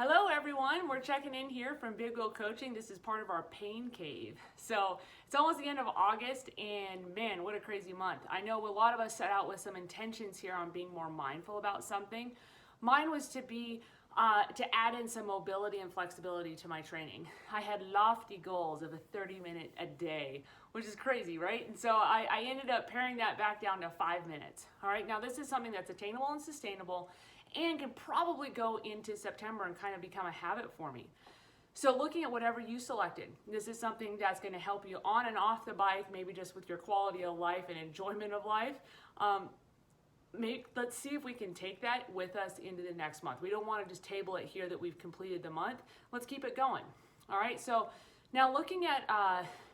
Hello everyone, we're checking in here from Big Wheel Coaching. This is part of our pain cave. So it's almost the end of August and man, what a crazy month. I know a lot of us set out with some intentions here on being more mindful about something. Mine was to add in some mobility and flexibility to my training. I had lofty goals of a 30-minute a day, which is crazy, right? And so I ended up paring that back down to 5 minutes. All right, now this is something that's attainable and sustainable and can probably go into September and kind of become a habit for me. So looking at whatever you selected, this is something that's going to help you on and off the bike, maybe just with your quality of life and enjoyment of life. Let's see if we can take that with us into the next month. We don't want to just table it here that we've completed the month. Let's keep it going. All right, so now looking at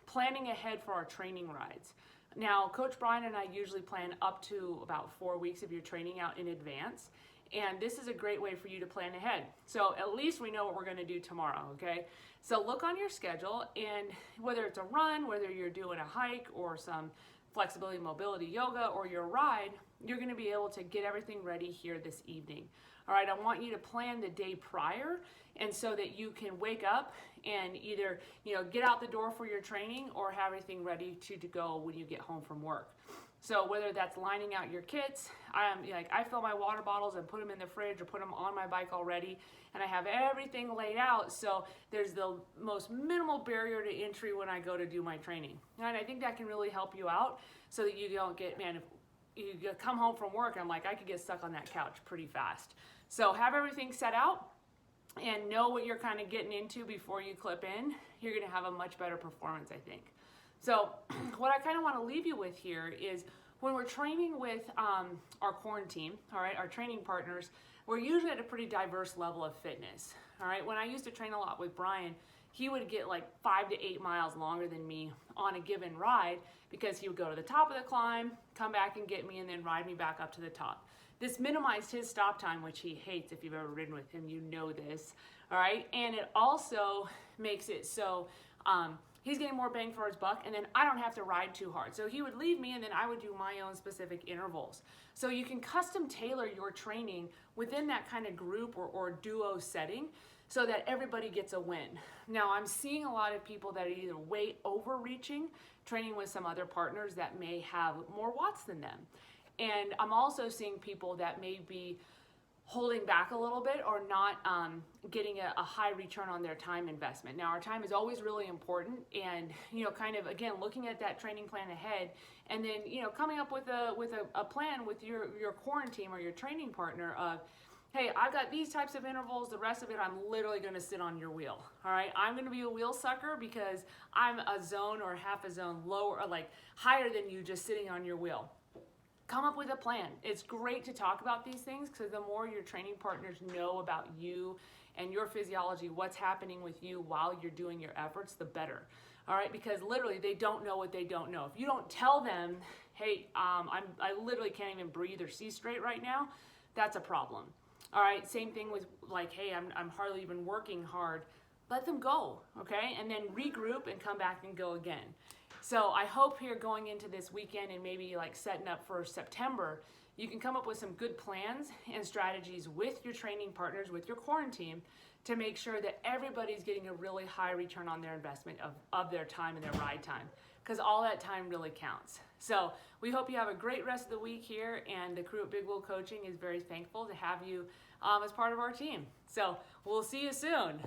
planning ahead for our training rides. Now, Coach Brian and I usually plan up to about 4 weeks of your training out in advance. And this is a great way for you to plan ahead. So at least we know what we're going to do tomorrow, okay? So look on your schedule, and whether it's a run, whether you're doing a hike or some flexibility, mobility, yoga, or your ride, you're going to be able to get everything ready here this evening. All right, I want you to plan the day prior, and so that you can wake up and either get out the door for your training or have everything ready to go when you get home from work. So whether that's lining out your kits, I fill my water bottles and put them in the fridge or put them on my bike already, and I have everything laid out so there's the most minimal barrier to entry when I go to do my training. And I think that can really help you out so that you don't get, if you come home from work, I could get stuck on that couch pretty fast. So have everything set out and know what you're kind of getting into before you clip in. You're going to have a much better performance, I think. So what I kind of want to leave you with here is when we're training with our quarantine, all right, our training partners, we're usually at a pretty diverse level of fitness. All right, when I used to train a lot with Brian, he would get like 5 to 8 miles longer than me on a given ride because he would go to the top of the climb, come back and get me, and then ride me back up to the top. This minimized his stop time, which he hates. If you've ever ridden with him, you know this, all right? And it also makes it so he's getting more bang for his buck, and then I don't have to ride too hard. So he would leave me, and then I would do my own specific intervals. So you can custom tailor your training within that kind of group or duo setting so that everybody gets a win. Now, I'm seeing a lot of people that are either way overreaching, training with some other partners that may have more watts than them. And I'm also seeing people that may be holding back a little bit or not getting a high return on their time investment. Now, our time is always really important, and kind of again looking at that training plan ahead, and then coming up with a plan with your quarantine or your training partner of, hey, I've got these types of intervals, the rest of it I'm literally going to sit on your wheel. All right, I'm going to be a wheel sucker because I'm a zone or half a zone lower, or like higher than you just sitting on your wheel. Come up with a plan. It's great to talk about these things because the more your training partners know about you and your physiology, what's happening with you while you're doing your efforts, the better. All right, because literally they don't know what they don't know. If you don't tell them, hey, I literally can't even breathe or see straight right now, that's a problem. All right, same thing with like, hey, I'm hardly even working hard. Let them go, okay? And then regroup and come back and go again. So I hope here going into this weekend and maybe like setting up for September, you can come up with some good plans and strategies with your training partners, with your quarantine, to make sure that everybody's getting a really high return on their investment of their time and their ride time, because all that time really counts. So we hope you have a great rest of the week here, and the crew at Big Wheel Coaching is very thankful to have you as part of our team. So we'll see you soon.